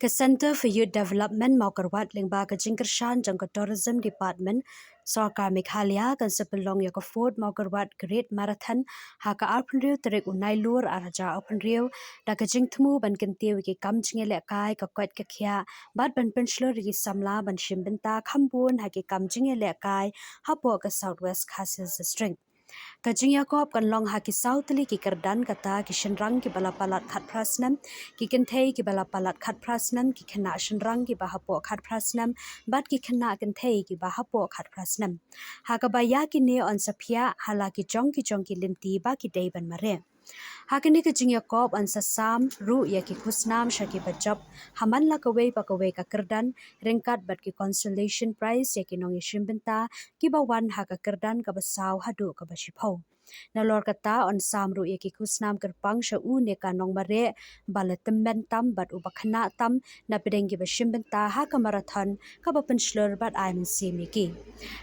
Ke Center for Youth Development Mawkyrwat lengba ke Jingkershan jang ke Tourism Department Sarkar Meghalaya kan sepelong ya ke IV Mawkyrwat Great Marathon ha ka arpenriu terik unai lur araja arpenriu da ke jingtmu ban kentiu ki kam jingele kai ka kwat ke khia bat ban penslur ri samla ban shimbenta khambun ha ki kam jingele kai hapo ke Southwest Khasis District Kajing Yakob kan long haki sautli ki kerdan kata ki shenrang ki balapalat khat prasnam ki kenthei ki balapalat khat prasnam ki khana shenrang ki bahapo khat prasnam bat ki khana kenthei ki bahapo khat prasnam hakabaya ki ne on saphia halaki jong ki limti ba ki dei ban mare Hakini ke Kajing Yakob on sasam ru ya ki kusnam shaki bajab haman la kawei pa kawei ka kerdan ringkat bat ki consolation prize ya ki nong shimbenta ki bawan ha ka kerdan ka basaw hadu ka bashipau Nalor kata on samru ya ki kusnam kerpang sha u ne ka nongmareh balatemben tam bat ubakhana tam na pedengi bashimbenta ha ka marathon ka bapenslur bat aiman simiki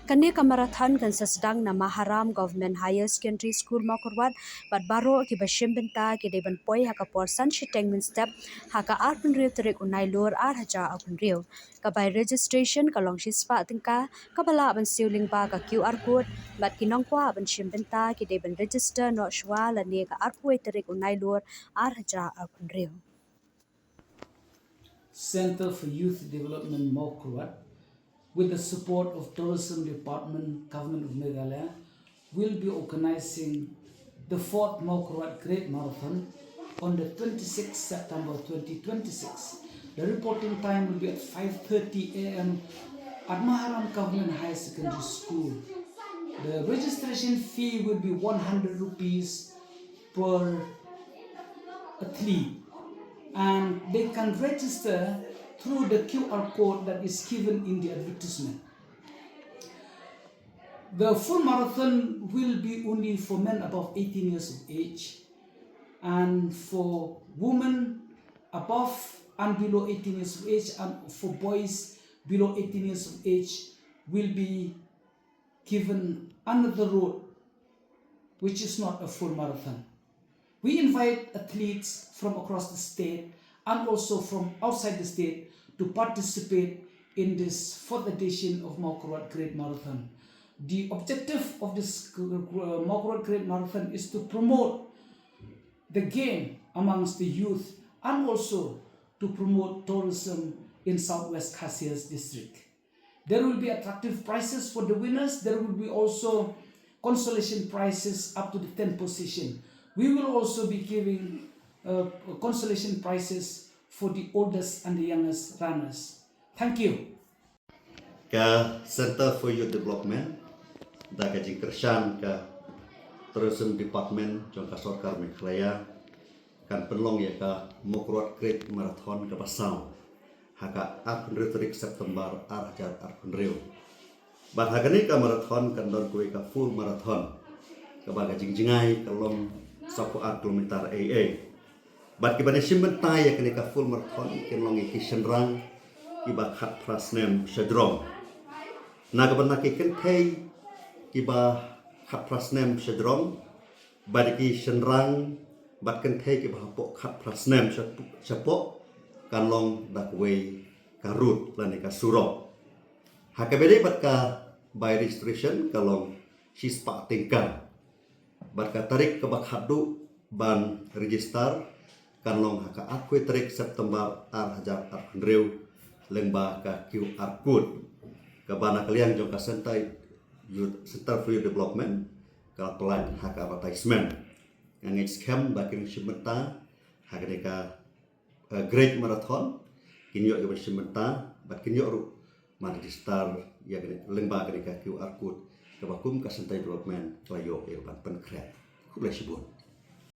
Kani ka marathon kan sasdang na Maharam Government Higher Secondary School Mawkyrwat bat baro ki bashimbenta ki deban poi ha ka porsan shitengmen step ha ka arpun riu terik unai lur ar haja arpun riu ka by registration ka long shispa tingka ka bala ban siuling ba ka QR code bat ki nongkwa ban shimbenta ki deban register no shwa la ne ka arpui terik unai lur ar haja arpun riu Center for Youth Development Mawkyrwat, with the support of Tourism Department, Government of Meghalaya, will be organizing the 4th Mawkyrwat Great Marathon on the 26th September 2026. The reporting time will be at 5:30 a.m. at Maharam Government High Secondary School. The registration fee will be 100 rupees per athlete, and they can register through the QR code that is given in the advertisement. The full marathon will be only for men above 18 years of age, and for women above and below 18 years of age, and for boys below 18 years of age will be given another road, which is not a full marathon. We invite athletes from across the state and also from outside the state to participate in this 4th edition of Mawkyrwat Great Marathon. The objective of this Mawkyrwat Great Marathon is to promote the game amongst the youth and also to promote tourism in Southwest Khasis District. There will be attractive prizes for the winners. There will be also consolation prizes up to the 10th position. We will also be giving consolation prizes for the oldest and the youngest runners. Thank you. Ke Center for Youth Development da ke Jingkershan ke Tourism Department jong ka Sarkar Meghalaya kan penlong ya ke Mawkyrwat Great Marathon ke Basau haka arpenriu terik September ar hajar arpenriu bat hagani ka marathon kan don kuwi ka full marathon ke baga jingjingai ke long 10 kilometer AA bat ke bani shimbenta ya kini ka full marathon ken long ki shenrang ki ba khat prasnem shadrom na ka bana ki ken thei ki ba khat prasnem shadrom bat ki shenrang bat ken thei ki ba po khat prasnem chapo kan long dak wei karut lani ka suro hakabede bat ka by registration kalong shispa tingka bat ka tarik ke bakhadu ban register kan long haka akwe tarik September ar hajar arpenriu lengba ka QR code ka bana kalian jong ka Center for Youth Development ka pelan haka advertisement yang scam bakin shimenta haka ka Great Marathon kinyo ya shimenta bat kinyo ru register ya lengba ka QR code ka bakum ka Center Development layo ya ban penkret kulai sibun